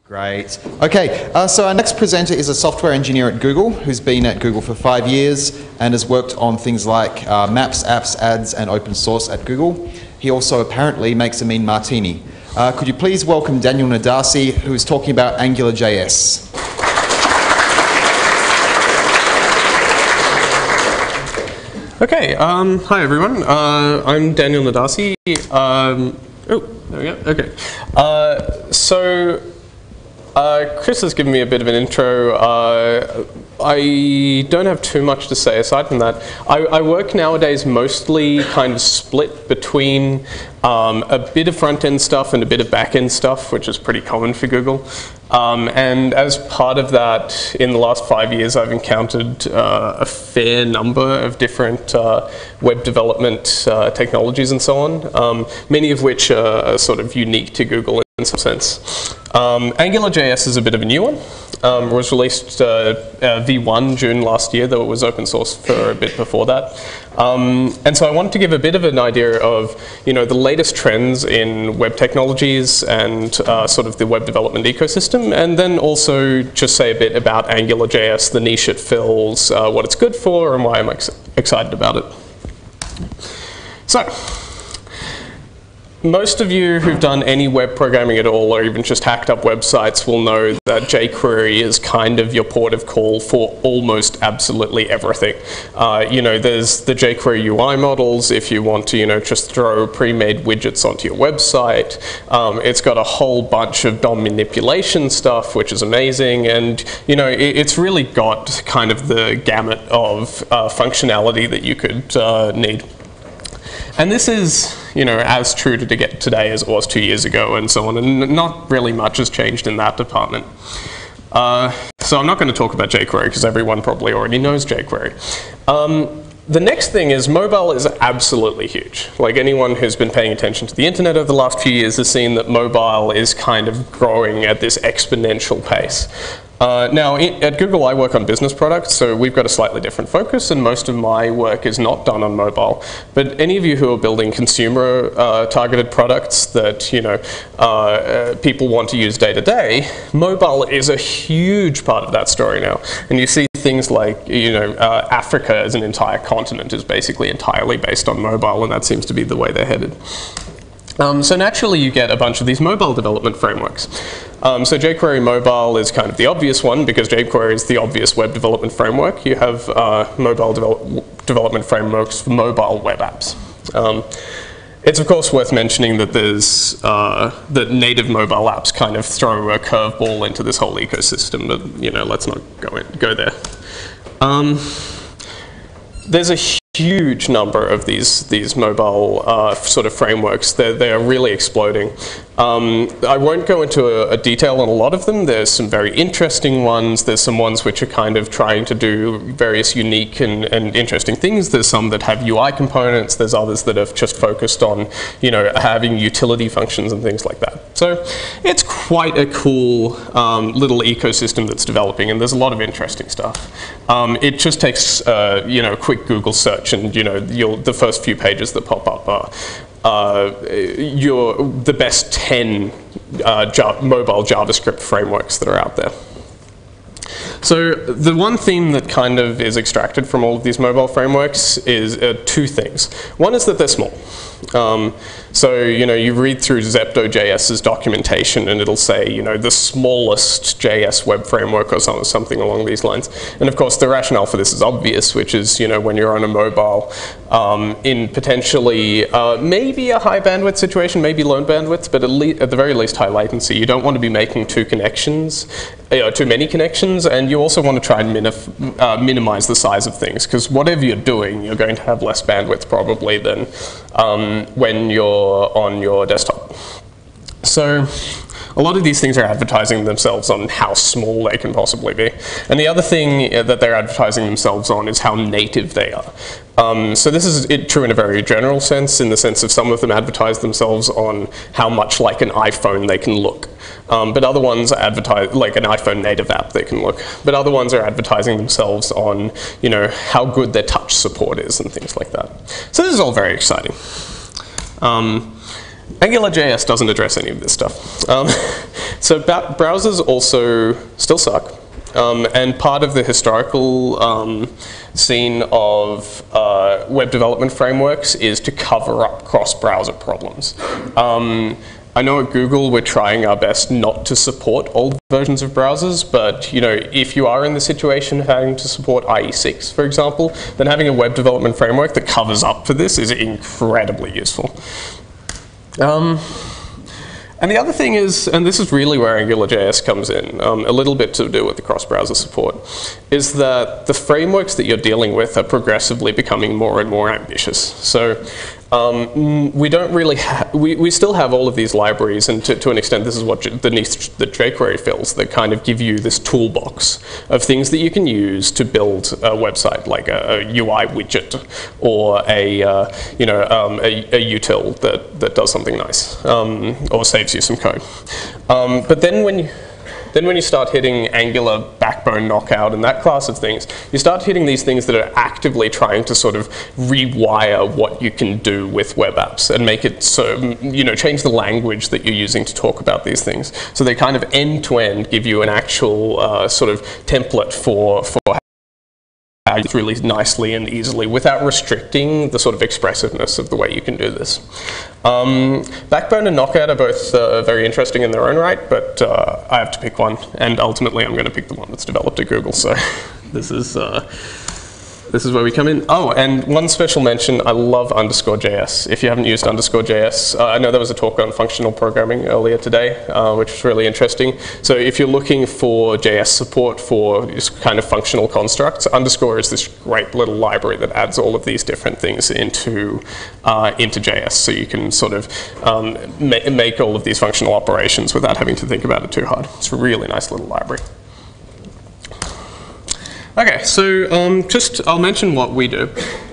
Great. Okay, so our next presenter is a software engineer at Google who's been at Google for 5 years and has worked on things like maps, apps, ads, and open source at Google. He also apparently makes a mean martini. Could you please welcome Daniel Nadasi, who is talking about AngularJS. Okay, hi everyone. I'm Daniel Nadasi. Oh, there we go. Okay. Chris has given me a bit of an intro. I don't have too much to say aside from that. I work nowadays mostly kind of split between a bit of front-end stuff and a bit of back-end stuff, which is pretty common for Google. And as part of that, in the last 5 years, I've encountered a fair number of different web development technologies and so on, many of which are sort of unique to Google in some sense. AngularJS is a bit of a new one. It was released V1 June last year, though it was open source for a bit before that. And so I wanted to give a bit of an idea of, the latest trends in web technologies and sort of the web development ecosystem, and then also just say a bit about AngularJS, the niche it fills, what it's good for, and why I'm excited about it. So, most of you who've done any web programming at all, or even just hacked up websites, will know that jQuery is kind of your port of call for almost absolutely everything. There's the jQuery UI models if you want to, just throw pre-made widgets onto your website. It's got a whole bunch of DOM manipulation stuff, which is amazing, and it's really got kind of the gamut of functionality that you could need. And this is, as true to get today as it was 2 years ago and so on, and not really much has changed in that department. So I'm not going to talk about jQuery because everyone probably already knows jQuery. The next thing is mobile is absolutely huge. Like anyone who's been paying attention to the internet over the last few years has seen that mobile is kind of growing at this exponential pace. Now, at Google, I work on business products, so we've got a slightly different focus, and most of my work is not done on mobile. But any of you who are building consumer-targeted products that people want to use day to day, mobile is a huge part of that story now. And you see things like, Africa as an entire continent is basically entirely based on mobile, and that seems to be the way they're headed. So naturally you get a bunch of these mobile development frameworks. So jQuery Mobile is kind of the obvious one because jQuery is the obvious web development framework. You have mobile development frameworks for mobile web apps. It's of course worth mentioning that there's that native mobile apps kind of throw a curveball into this whole ecosystem, but let's not go there. There's a huge number of these mobile sort of frameworks. They are really exploding. I won't go into a detail on a lot of them. There's some very interesting ones. There's some ones which are kind of trying to do various unique and interesting things. There's some that have UI components. There's others that have just focused on, having utility functions and things like that. So it's quite a cool little ecosystem that's developing, and there's a lot of interesting stuff. It just takes, a quick Google search, and the first few pages that pop up are the best 10 mobile JavaScript frameworks that are out there. So the one theme that kind of is extracted from all of these mobile frameworks is two things. One is that they're small. So you read through Zepto.js's documentation and it'll say, the smallest JS web framework or something along these lines. And of course the rationale for this is obvious, which is, when you're on a mobile, in potentially maybe a high bandwidth situation, maybe low bandwidth, but at the very least high latency. You don't want to be making too many connections, and you also want to try and minimize the size of things, because whatever you're doing, you're going to have less bandwidth probably than when you're on your desktop. So a lot of these things are advertising themselves on how small they can possibly be. And the other thing that they're advertising themselves on is how native they are. So this is true in a very general sense, in the sense of some of them advertise themselves on how much like an iPhone they can look. But other ones advertise, like an iPhone native app they can look. But other ones are advertising themselves on, how good their touch support is and things like that. So this is all very exciting. AngularJS doesn't address any of this stuff. So browsers also still suck. And part of the historical scene of web development frameworks is to cover up cross-browser problems. I know at Google we're trying our best not to support old versions of browsers, but if you are in the situation of having to support IE6, for example, then having a web development framework that covers up for this is incredibly useful. And the other thing is, and this is really where AngularJS comes in, a little bit to do with the cross-browser support, is that the frameworks that you're dealing with are progressively becoming more and more ambitious. So we don't really we still have all of these libraries, and to an extent this is what the niche that jQuery fills, that kind of give you this toolbox of things that you can use to build a website, like a UI widget or a util that does something nice or saves you some code. But then when you start hitting Angular backbone knockout and that class of things, you start hitting these things that are actively trying to sort of rewire what you can do with web apps and make it so, change the language that you're using to talk about these things. So they kind of end-to-end give you an actual sort of template for how you do it really nicely and easily without restricting the sort of expressiveness of the way you can do this. Backbone and Knockout are both very interesting in their own right, but I have to pick one, and ultimately I'm going to pick the one that's developed at Google, so this is where we come in. Oh, and one special mention, I love _JS. If you haven't used _JS, I know there was a talk on functional programming earlier today, which was really interesting. So if you're looking for JS support for this kind of functional constructs, _ is this great little library that adds all of these different things into JS, so you can sort of make all of these functional operations without having to think about it too hard. It's a really nice little library. Okay, so I'll mention what we do,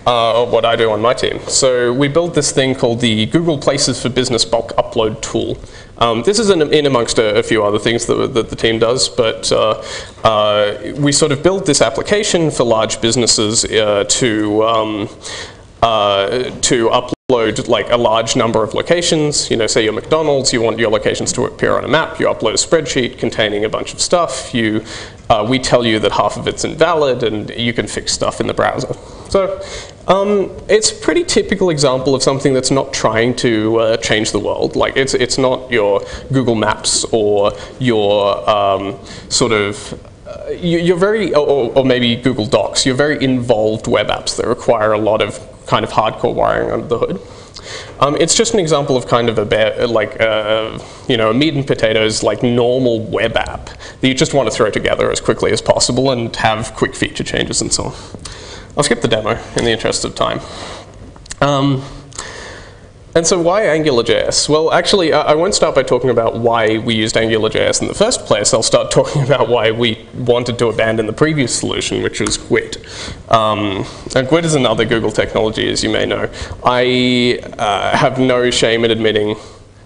or what I do on my team. So we build this thing called the Google Places for Business bulk upload tool. This is in amongst a few other things that the team does, but we sort of build this application for large businesses to upload like a large number of locations. Say you're McDonald's, you want your locations to appear on a map, you upload a spreadsheet containing a bunch of stuff, we tell you that half of it's invalid, and you can fix stuff in the browser. So it's a pretty typical example of something that's not trying to change the world. Like it's not your Google Maps or your sort of you're very, or maybe Google Docs, you're very involved web apps that require a lot of kind of hardcore wiring under the hood. It's just an example of kind of a meat and potatoes, like normal web app that you just want to throw together as quickly as possible and have quick feature changes and so on. I'll skip the demo in the interest of time. And so why AngularJS? Well, actually, I won't start by talking about why we used AngularJS in the first place. I'll start talking about why we wanted to abandon the previous solution, which was Gwt. And Gwt is another Google technology, as you may know. I have no shame in admitting,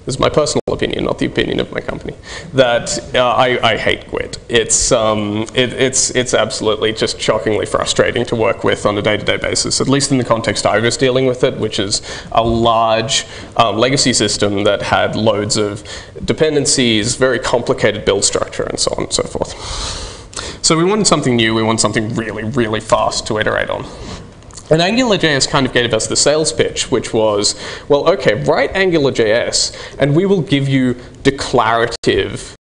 this is my personal opinion, not the opinion of my company, that I hate Gwt. It's absolutely just shockingly frustrating to work with on a day-to-day basis, at least in the context I was dealing with it, which is a large legacy system that had loads of dependencies, very complicated build structure, and so on and so forth. So we wanted something new, we wanted something really, really fast to iterate on. And AngularJS kind of gave us the sales pitch, which was, well, okay, write AngularJS, and we will give you declarative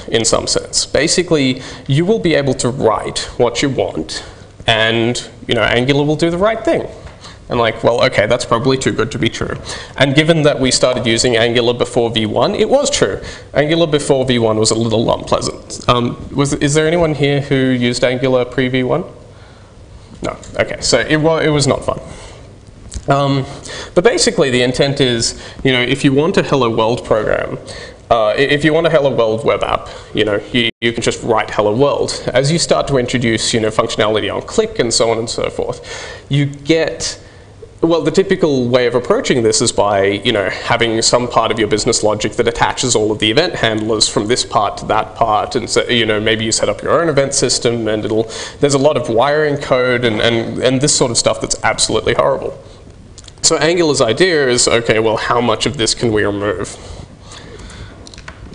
in some sense. Basically, you will be able to write what you want, and Angular will do the right thing. And like, well, okay, that's probably too good to be true. And given that we started using Angular before V1, it was true. Angular before V1 was a little unpleasant. Is there anyone here who used Angular pre-V1? No, okay, so it was not fun. But basically the intent is, if you want a Hello World program, if you want a Hello World web app, you can just write Hello World. As you start to introduce, functionality on click and so on and so forth, you get, well, the typical way of approaching this is by, having some part of your business logic that attaches all of the event handlers from this part to that part, and so, maybe you set up your own event system, and there's a lot of wiring code and this sort of stuff that's absolutely horrible. So Angular's idea is, okay, well, how much of this can we remove?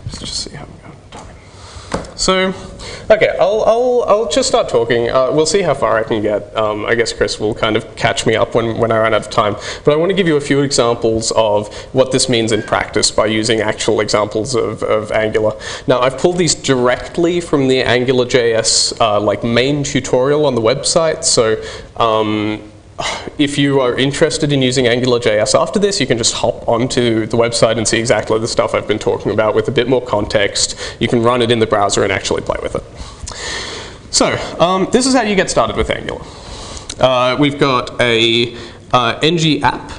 Let's just see how we go on time. So, okay, I'll just start talking. We'll see how far I can get. I guess Chris will kind of catch me up when I run out of time. But I want to give you a few examples of what this means in practice by using actual examples of Angular. Now, I've pulled these directly from the AngularJS like main tutorial on the website. So if you are interested in using AngularJS after this, you can just hop onto the website and see exactly the stuff I've been talking about with a bit more context. You can run it in the browser and actually play with it. So, this is how you get started with Angular. We've got a ng app.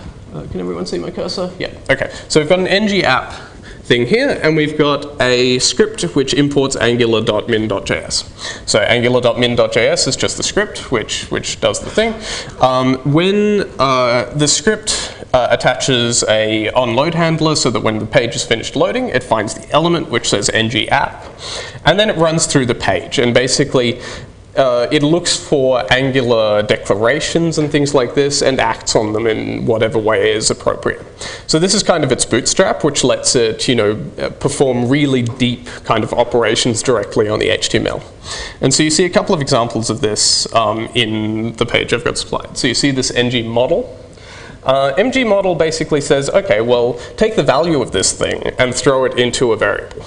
Can everyone see my cursor? Yeah, okay. So we've got an ng app thing here, and we've got a script which imports angular.min.js. So angular.min.js is just the script which does the thing. When the script attaches a onload handler so that when the page is finished loading, it finds the element which says ng app, and then it runs through the page, and basically it looks for Angular declarations and things like this and acts on them in whatever way is appropriate. So this is kind of its bootstrap, which lets it, perform really deep kind of operations directly on the HTML. And so you see a couple of examples of this in the page I've got supplied. So you see this ng model. ng model basically says, okay, well, take the value of this thing and throw it into a variable.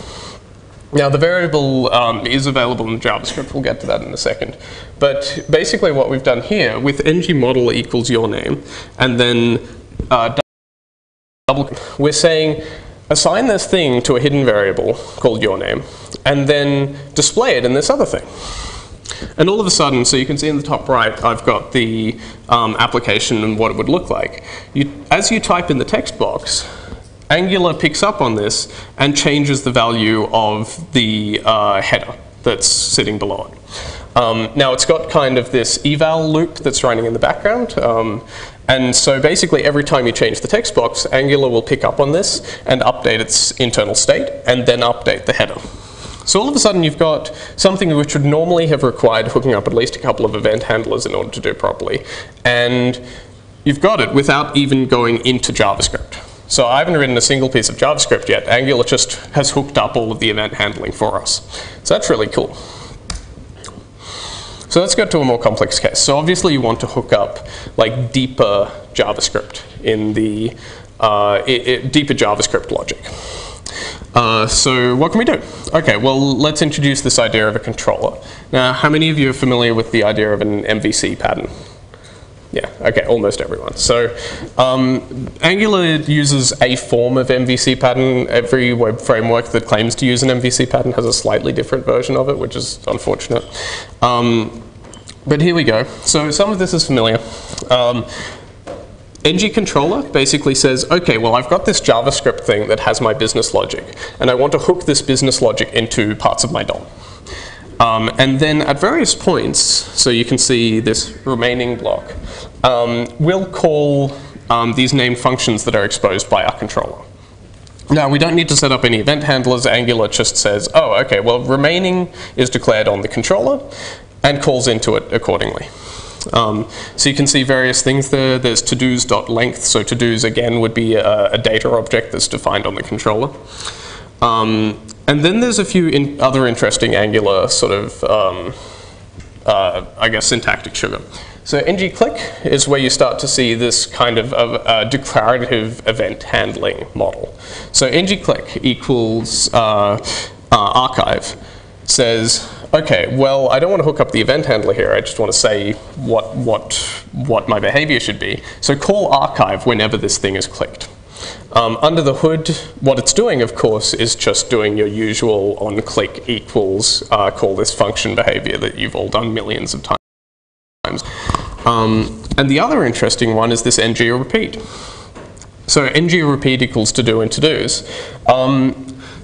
Now, the variable is available in JavaScript. We'll get to that in a second. But basically what we've done here with ng model equals your name, and then we're saying assign this thing to a hidden variable called your name, and then display it in this other thing. And all of a sudden, so you can see in the top right, I've got the application and what it would look like. As you type in the text box, Angular picks up on this and changes the value of the header that's sitting below it. Now it's got kind of this eval loop that's running in the background. And so basically every time you change the text box, Angular will pick up on this and update its internal state and then update the header. So all of a sudden you've got something which would normally have required hooking up at least a couple of event handlers in order to do properly. And you've got it without even going into JavaScript. So I haven't written a single piece of JavaScript yet. Angular just has hooked up all of the event handling for us. So that's really cool. So let's go to a more complex case. So obviously you want to hook up like deeper JavaScript in the deeper JavaScript logic. So what can we do? Okay, well, let's introduce this idea of a controller. Now, how many of you are familiar with the idea of an MVC pattern? Yeah, okay, almost everyone. So Angular uses a form of MVC pattern. Every web framework that claims to use an MVC pattern has a slightly different version of it, which is unfortunate. But here we go. So some of this is familiar. ng controller basically says, okay, well, I've got this JavaScript thing that has my business logic, and I want to hook this business logic into parts of my DOM. And then at various points, so you can see this remaining block, we'll call these named functions that are exposed by our controller. Now, we don't need to set up any event handlers. Angular just says, oh, okay, well, remaining is declared on the controller and calls into it accordingly. So you can see various things there. There's todos.length. So todos, again, would be a data object that's defined on the controller. And then there's a few other interesting Angular sort of, I guess, syntactic sugar. So ngClick is where you start to see this kind of declarative event handling model. So ngClick equals archive says, okay, well, I don't want to hook up the event handler here. I just want to say what my behavior should be. So call archive whenever this thing is clicked. Under the hood, what it's doing, of course, is just doing your usual onClick equals call this function behavior that you've all done millions of times. And the other interesting one is this ng repeat. So ng repeat equals to do and to do's.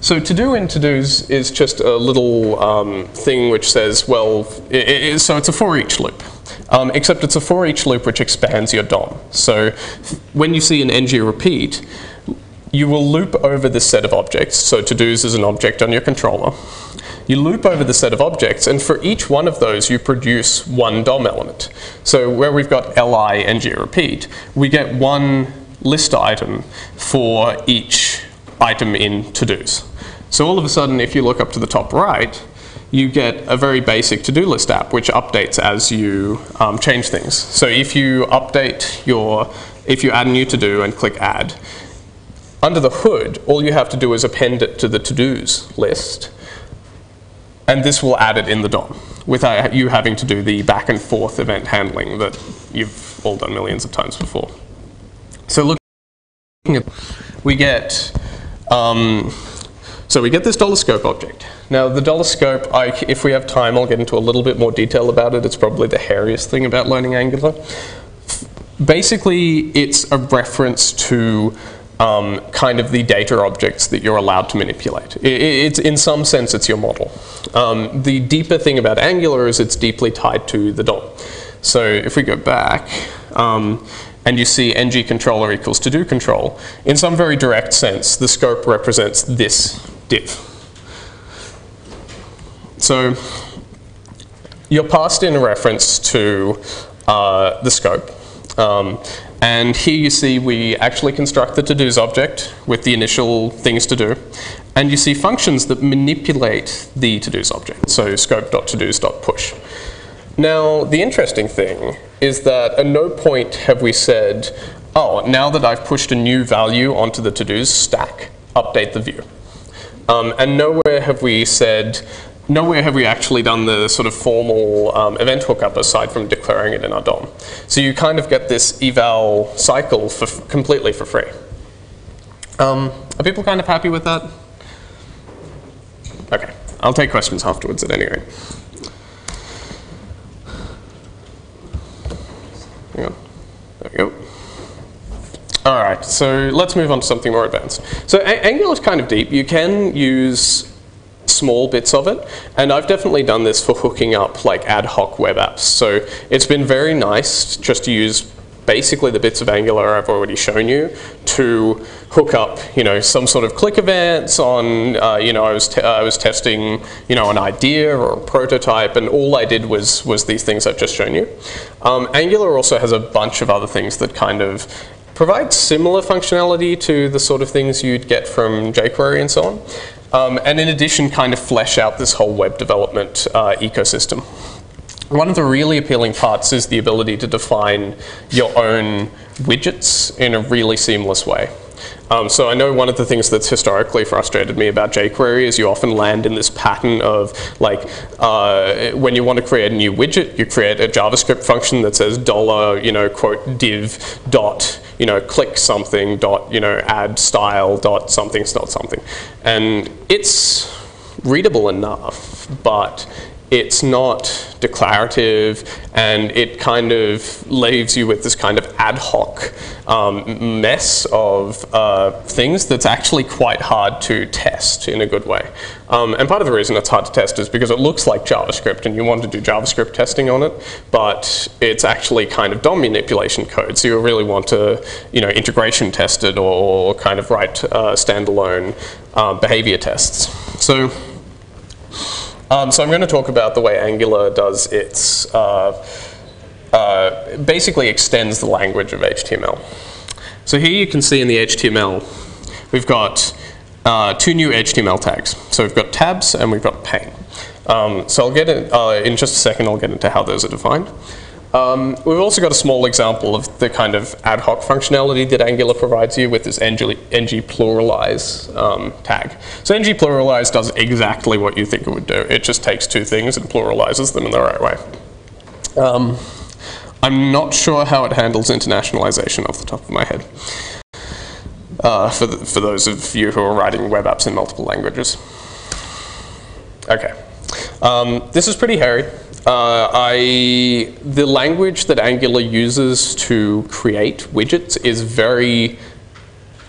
So to do and to do's is just a little thing which says, well, so it's a for each loop. Except it's a for each loop which expands your DOM. So when you see an ng repeat, you will loop over this set of objects. So to do's is an object on your controller. you loop over the set of objects, and for each one of those, you produce one DOM element. So where we've got li ng repeat, we get one list item for each item in to-dos. So all of a sudden, if you look up to the top right, you get a very basic to-do list app which updates as you change things. So if you if you add a new to-do and click add, under the hood, all you have to do is append it to the to-dos list, and this will add it in the DOM without you having to do the back and forth event handling that you've all done millions of times before. So looking at, we get this $scope object. Now the $scope, if we have time, I'll get into a little bit more detail about it. It's probably the hairiest thing about learning Angular. Basically, it's a reference to kind of the data objects that you're allowed to manipulate. It's in some sense, it's your model. The deeper thing about Angular is it's deeply tied to the DOM. So if we go back, and you see ng controller equals to do control, in some very direct sense, the scope represents this div. So you're passed in a reference to the scope. And here you see we actually construct the to-dos object with the initial things to do. And you see functions that manipulate the to-dos object. So scope.todos.push. Now, the interesting thing is that at no point have we said, oh, now that I've pushed a new value onto the to-dos stack, update the view. And nowhere have we actually done the sort of formal event hookup aside from declaring it in our DOM. So you kind of get this eval cycle completely for free. Are people kind of happy with that? Okay, I'll take questions afterwards at any rate. Hang on. There we go. All right, so let's move on to something more advanced. So Angular is kind of deep. You can use small bits of it, and I've definitely done this for hooking up like ad hoc web apps. So it's been very nice just to use basically the bits of Angular I've already shown you to hook up, some sort of click events on, I was testing, an idea or a prototype, and all I did was these things I've just shown you. Angular also has a bunch of other things that kind of provide similar functionality to the sort of things you'd get from jQuery and so on. And in addition, kind of flesh out this whole web development ecosystem. One of the really appealing parts is the ability to define your own widgets in a really seamless way. So I know one of the things that's historically frustrated me about jQuery is you often land in this pattern of like, when you want to create a new widget, you create a JavaScript function that says $, div dot, click something dot, add style dot something dot something. And it's readable enough, but it's not declarative, and it kind of leaves you with this kind of ad hoc mess of things that's actually quite hard to test in a good way. And part of the reason it's hard to test is because it looks like JavaScript and you want to do JavaScript testing on it, but it's actually kind of DOM manipulation code, so you really want to integration test it or kind of write standalone behavior tests. So I'm going to talk about the way Angular does its, basically extends the language of HTML. So here you can see in the HTML, we've got two new HTML tags. So we've got tabs and we've got pane. So I'll get in just a second, I'll get into how those are defined. We've also got a small example of the kind of ad hoc functionality that Angular provides you with this ng pluralize tag. So ng pluralize does exactly what you think it would do. It just takes two things and pluralizes them in the right way. I'm not sure how it handles internationalization off the top of my head. For those of you who are writing web apps in multiple languages. Okay. This is pretty hairy. The language that Angular uses to create widgets is very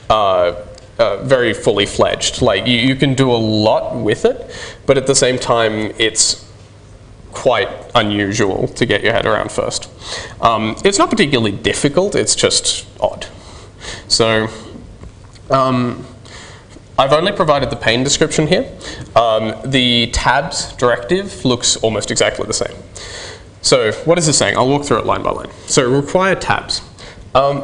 fully fledged. Like you can do a lot with it, but at the same time, it's quite unusual to get your head around first. It's not particularly difficult, it's just odd. So I've only provided the pane description here. The tabs directive looks almost exactly the same. So what is this saying? I'll walk through it line by line. So require tabs.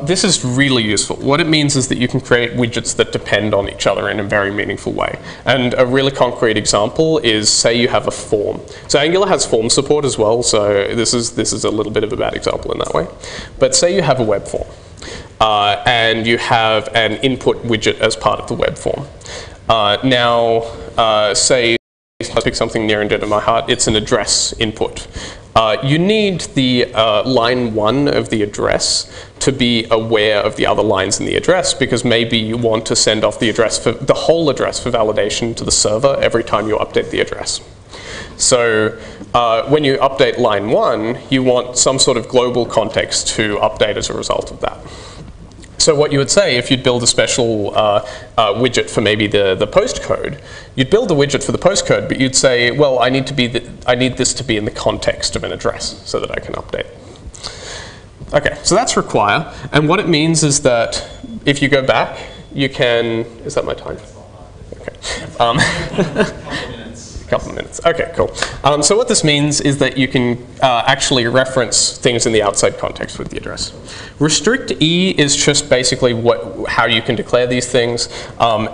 This is really useful. What it means is that you can create widgets that depend on each other in a very meaningful way. And a really concrete example is, say you have a form. So Angular has form support as well, so this is a little bit of a bad example in that way. But say you have a web form, and you have an input widget as part of the web form. Say, let's pick something near and dear to my heart, it's an address input. You need the line 1 of the address to be aware of the other lines in the address, because maybe you want to send off the address for the whole address for validation to the server every time you update the address. So when you update line 1, you want some sort of global context to update as a result of that. So what you would say, if you'd build a special widget for maybe the post code, you'd build the widget for the post code, but you'd say, well, I need this to be in the context of an address so that I can update. Okay, so that's require, and what it means is that if you go back, you can. Is that my time? Okay. Couple of minutes. Okay, cool. So what this means is that you can actually reference things in the outside context with the address. Restrict E is just basically how you can declare these things.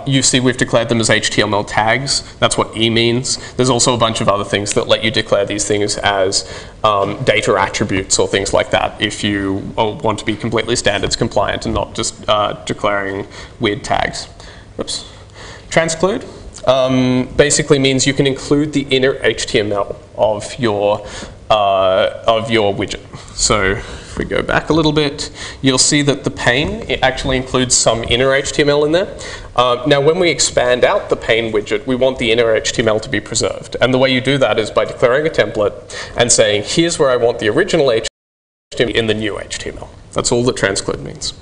You see we've declared them as HTML tags. That's what E means. There's also a bunch of other things that let you declare these things as data attributes or things like that if you want to be completely standards compliant and not just declaring weird tags. Oops. Transclude. Basically means you can include the inner HTML of your widget. So if we go back a little bit, you'll see that the pane, it actually includes some inner HTML in there. Now when we expand out the pane widget, we want the inner HTML to be preserved. And the way you do that is by declaring a template and saying, here's where I want the original HTML in the new HTML. That's all that transclude means.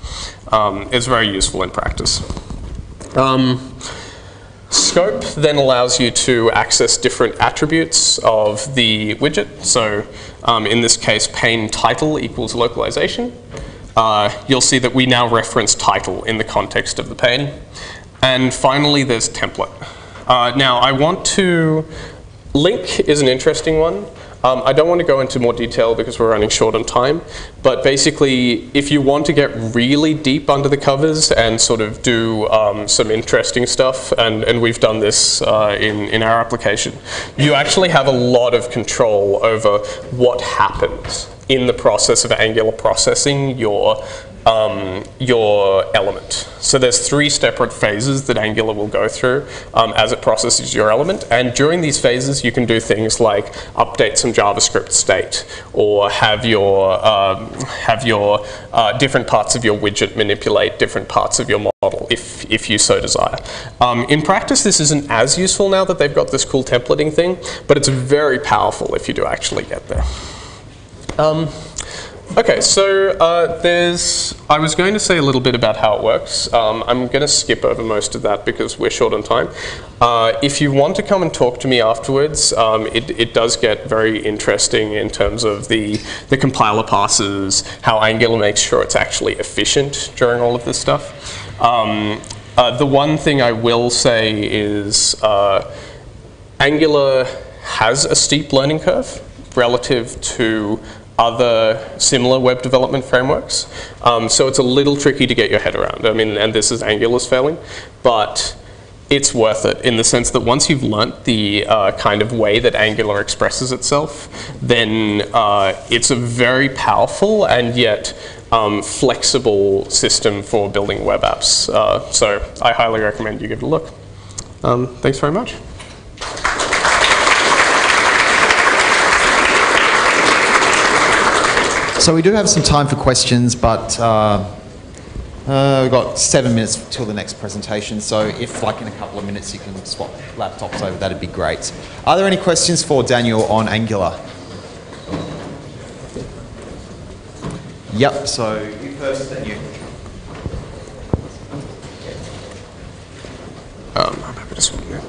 It's very useful in practice. Scope then allows you to access different attributes of the widget. So in this case, pane title equals localization. You'll see that we now reference title in the context of the pane. And finally, there's template. Now, I want to... Link is an interesting one. I don't want to go into more detail because we're running short on time, but basically if you want to get really deep under the covers and sort of do some interesting stuff, and we've done this in our application, you actually have a lot of control over what happens in the process of Angular processing your element. So there's 3 separate phases that Angular will go through as it processes your element, and during these phases you can do things like update some JavaScript state, or have your different parts of your widget manipulate different parts of your model if you so desire. In practice this isn't as useful now that they've got this cool templating thing, but it's very powerful if you do actually get there. Okay, so I was going to say a little bit about how it works. I'm going to skip over most of that because we're short on time. If you want to come and talk to me afterwards, it does get very interesting in terms of the compiler passes, how Angular makes sure it's actually efficient during all of this stuff. The one thing I will say is Angular has a steep learning curve relative to other similar web development frameworks. So it's a little tricky to get your head around. I mean, and this is Angular's failing, but it's worth it in the sense that once you've learnt the kind of way that Angular expresses itself, then it's a very powerful and yet flexible system for building web apps. So I highly recommend you give it a look. Thanks very much. So we do have some time for questions, but we've got 7 minutes till the next presentation. So if, like, in a couple of minutes you can swap laptops over, that'd be great. Are there any questions for Daniel on Angular? Yep. So you first, then you. I'm happy to swap now.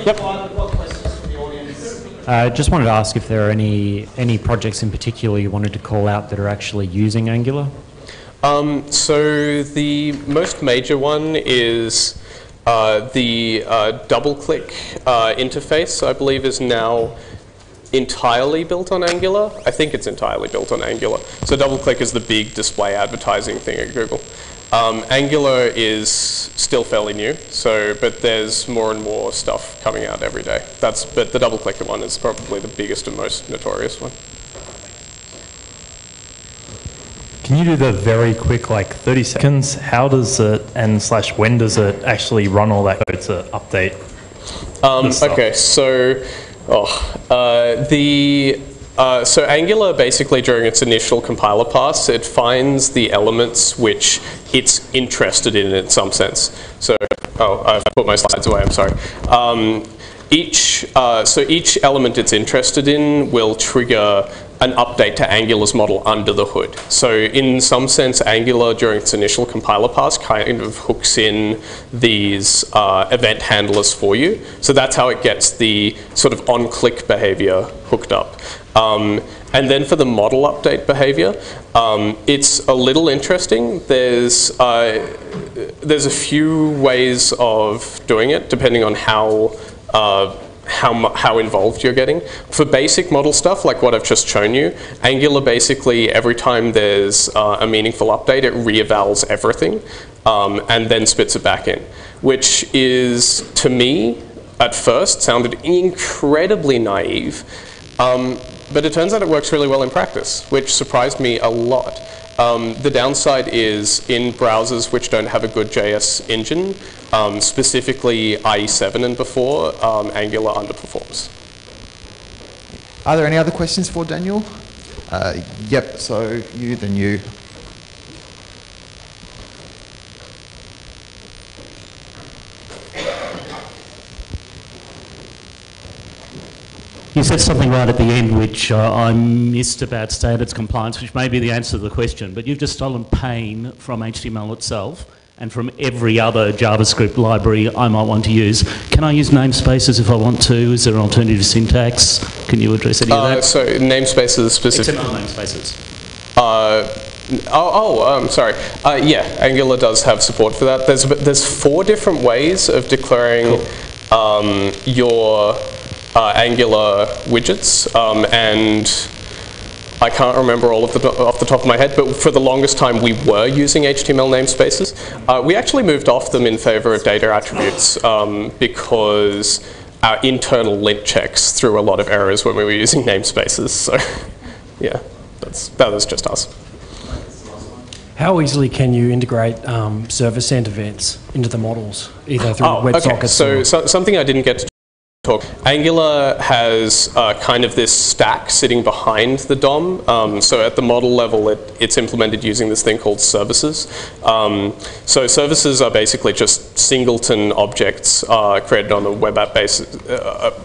Yep. What questions Just wanted to ask if there are any projects in particular you wanted to call out that are actually using Angular? So the most major one is the double-click interface, I believe, is now entirely built on Angular. I think it's entirely built on Angular. So double-click is the big display advertising thing at Google. Angular is still fairly new, but there's more and more stuff coming out every day. But the double-click one is probably the biggest and most notorious one. Can you do the very quick, like 30 seconds? How does it, and / when does it actually run all that code to update? Okay, so so Angular basically during its initial compiler pass, it finds the elements which it's interested in some sense. So, I've put my slides away, I'm sorry. So each element it's interested in will trigger an update to Angular's model under the hood. So in some sense, Angular during its initial compiler pass kind of hooks in these event handlers for you. So that's how it gets the sort of on-click behavior hooked up. And then for the model update behavior, it's a little interesting. There's a few ways of doing it depending on how involved you're getting. For basic model stuff, like what I've just shown you, Angular basically, every time there's a meaningful update, it re-evals everything and then spits it back in, which is, to me, at first, sounded incredibly naive. But it turns out it works really well in practice, which surprised me a lot. The downside is in browsers which don't have a good JS engine, specifically IE7 and before, Angular underperforms. Are there any other questions for Daniel? Yep, so you, then you. You said something right at the end which I missed about standards compliance, which may be the answer to the question, but you've just stolen pain from HTML itself and from every other JavaScript library I might want to use. Can I use namespaces if I want to? Is there an alternative syntax? Can you address any of that? So namespaces specifically? XML namespaces. Sorry. Yeah, Angular does have support for that. There's 4 different ways of declaring your Angular widgets, and I can't remember all of them off the top of my head, but for the longest time we were using HTML namespaces. We actually moved off them in favor of data attributes because our internal lint checks threw a lot of errors when we were using namespaces. So yeah, that was just us. How easily can you integrate server-sent events into the models, either through WebSockets? Okay. So something I didn't get to talk. Angular has kind of this stack sitting behind the DOM. So at the model level, it's implemented using this thing called services. So services are basically just singleton objects created on a web app basis.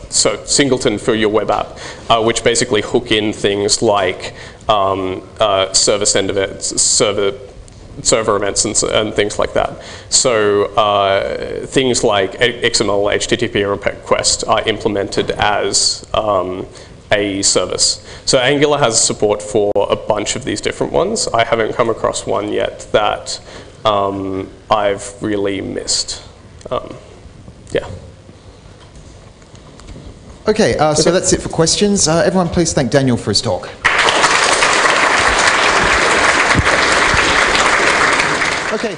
So singleton for your web app, which basically hook in things like server-send events, server events and things like that. So things like XML, HTTP, and request are implemented as a service. So Angular has support for a bunch of these different ones. I haven't come across one yet that I've really missed. Yeah. Okay, so that's it for questions. Everyone please thank Daniel for his talk. Okay.